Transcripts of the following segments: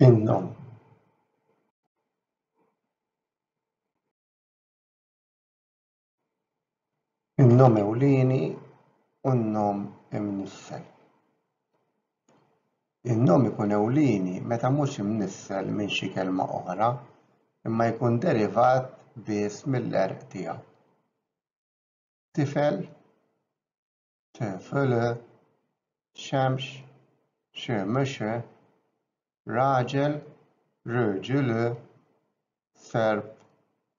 النوم. النوم ewlieni u n-nom imnissel. In-nom ikun ewlieni meta mhux imnissel minn xi kelma oħra, imma jkun derivat biss mill-għerq tiegħu. Tifel, tifele, xemx, xemxe, raġel, rġile, serb,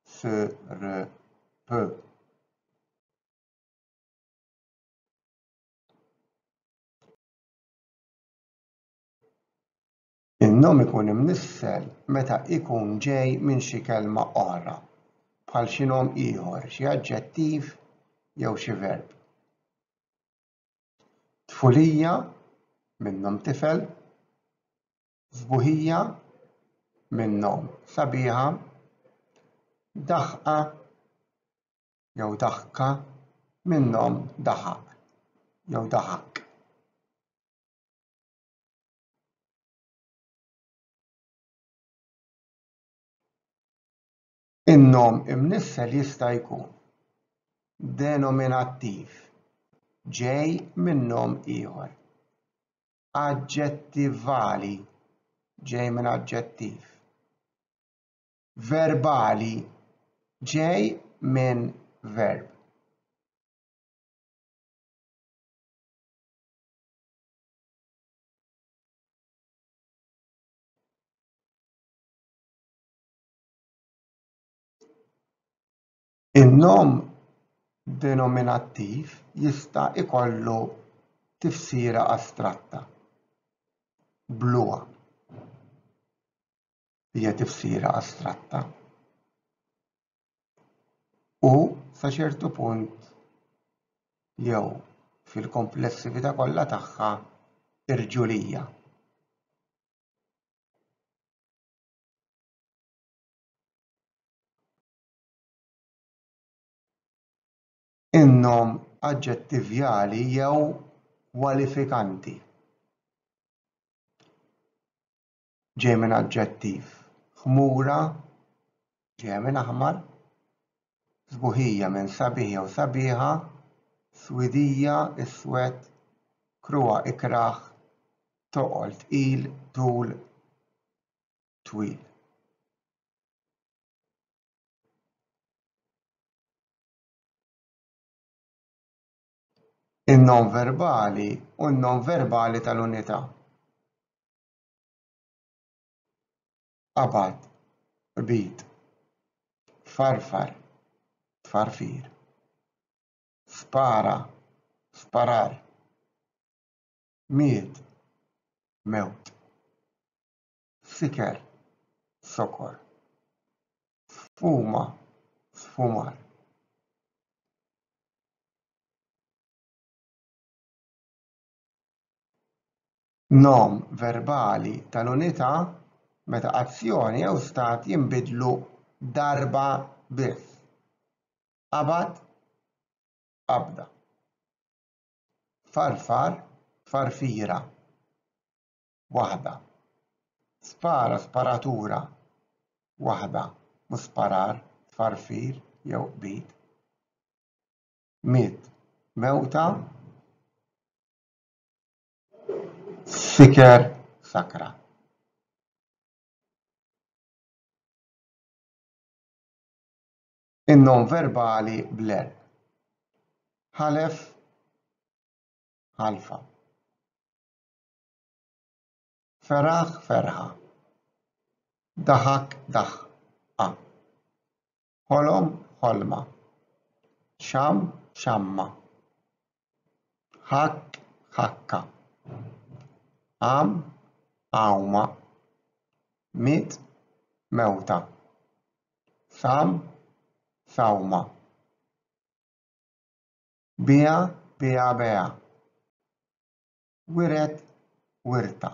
srp. In-nom ikun imnissel meta ikun ġej minn xi kelma oħra, bħal xi nom ieħor, xi aġġettiv jew xi verb. Tfulija minn-nom tifel, sbuħija minn-nom sabiħa, daħqa jew daħka minn-nom daħaq jew daħak. In-nom imnissel jista' jkun denominattiv ġej minn nom ieħor, aġġettivali ġej minn aġġettiv, verbali ġej minn verb. In-nom denominattiv jista' ikollu tifsira astratta. Bluha hija tifsira astratta. U sa ċertu punt jew fil-komplessività kollha tagħha irġulija. In-nom aġġettivjali jew kwalifikanti ġej minn aġġettiv. Ħmura ġej minn aħmar, sbuħija minn sabiħ jew sabiħa, swidija iswed, kruha ikraħ, toqol tqil, tul, twil. In-nom verbali u n-nom verbali tal-unità. Qabad, qbid, farfar, tfarfir, spara, sparar, miet, mewt, siker, sokor, sfuma, sfumar. Nom verbali tal-unità meta azzjoni jew stat jinbidlu darba biss. Qabad, qabda. Farfar, farfira. Waħda. Spara, sparatura. Waħda. Mhux sparar, tfarfir jew qbid. Miet, mewta. Siker, sakra. In-nom verbali bl-er. Ħalef, ħalfa. Feraħ, ferħa. Daħak, daħqa. Ħolom, ħolma. Xam, xamma. Ħakk, ħakka. Għam, għawma, mit, mewta, sam, sawma, bija, bija, bija, wiret, wirta.